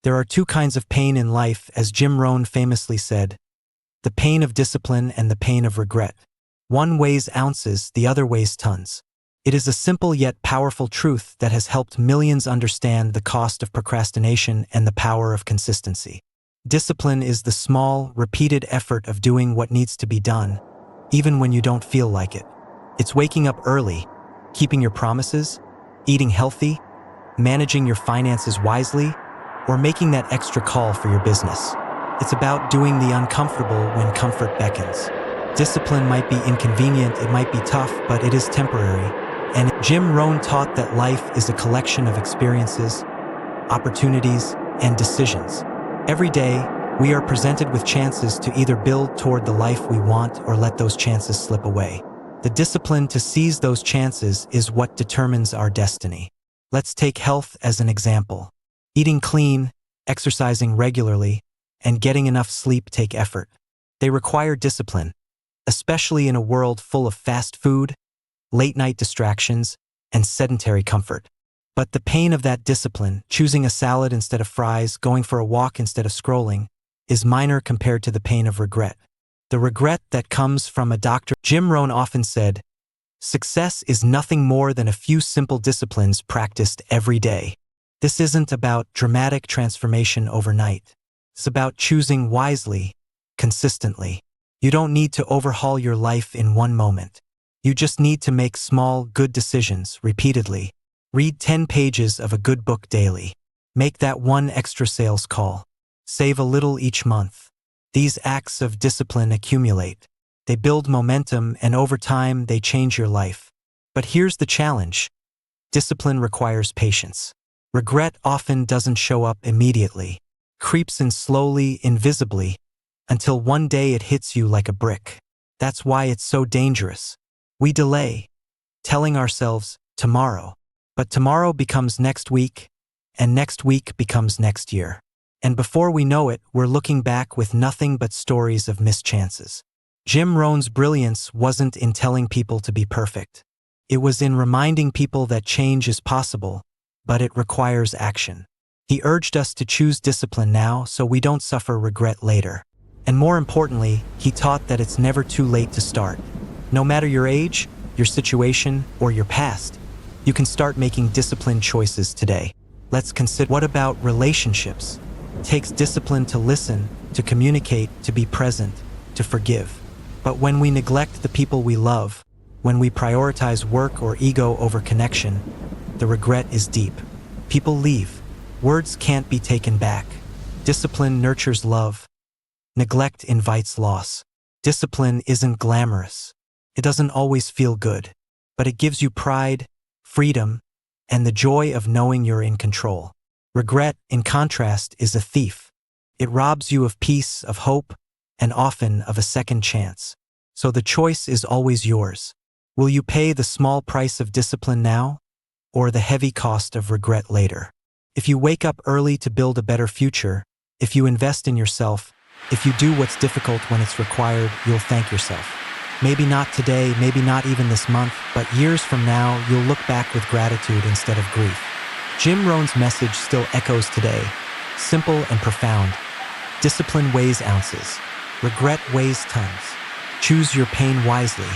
There are two kinds of pain in life, as Jim Rohn famously said, the pain of discipline and the pain of regret. One weighs ounces, the other weighs tons. It is a simple yet powerful truth that has helped millions understand the cost of procrastination and the power of consistency. Discipline is the small, repeated effort of doing what needs to be done, even when you don't feel like it. It's waking up early, keeping your promises, eating healthy, managing your finances wisely, or making that extra call for your business. It's about doing the uncomfortable when comfort beckons. Discipline might be inconvenient, it might be tough, but it is temporary. And Jim Rohn taught that life is a collection of experiences, opportunities, and decisions. Every day, we are presented with chances to either build toward the life we want or let those chances slip away. The discipline to seize those chances is what determines our destiny. Let's take health as an example. Eating clean, exercising regularly, and getting enough sleep take effort. They require discipline, especially in a world full of fast food, late-night distractions, and sedentary comfort. But the pain of that discipline, choosing a salad instead of fries, going for a walk instead of scrolling, is minor compared to the pain of regret. The regret that comes from a doctor. Jim Rohn often said, "Success is nothing more than a few simple disciplines practiced every day." This isn't about dramatic transformation overnight. It's about choosing wisely, consistently. You don't need to overhaul your life in one moment. You just need to make small, good decisions repeatedly. Read 10 pages of a good book daily. Make that one extra sales call. Save a little each month. These acts of discipline accumulate. They build momentum, and over time, they change your life. But here's the challenge. Discipline requires patience. Regret often doesn't show up immediately, creeps in slowly, invisibly, until one day it hits you like a brick. That's why it's so dangerous. We delay, telling ourselves, tomorrow. But tomorrow becomes next week, and next week becomes next year. And before we know it, we're looking back with nothing but stories of missed chances. Jim Rohn's brilliance wasn't in telling people to be perfect. It was in reminding people that change is possible, but it requires action. He urged us to choose discipline now so we don't suffer regret later. And more importantly, he taught that it's never too late to start. No matter your age, your situation, or your past, you can start making disciplined choices today. Let's consider, what about relationships? It takes discipline to listen, to communicate, to be present, to forgive. But when we neglect the people we love, when we prioritize work or ego over connection, the regret is deep. People leave. Words can't be taken back. Discipline nurtures love. Neglect invites loss. Discipline isn't glamorous. It doesn't always feel good, but it gives you pride, freedom, and the joy of knowing you're in control. Regret, in contrast, is a thief. It robs you of peace, of hope, and often of a second chance. So the choice is always yours. Will you pay the small price of discipline now, or the heavy cost of regret later? If you wake up early to build a better future, if you invest in yourself, if you do what's difficult when it's required, you'll thank yourself. Maybe not today, maybe not even this month, but years from now, you'll look back with gratitude instead of grief. Jim Rohn's message still echoes today, simple and profound. Discipline weighs ounces. Regret weighs tons. Choose your pain wisely.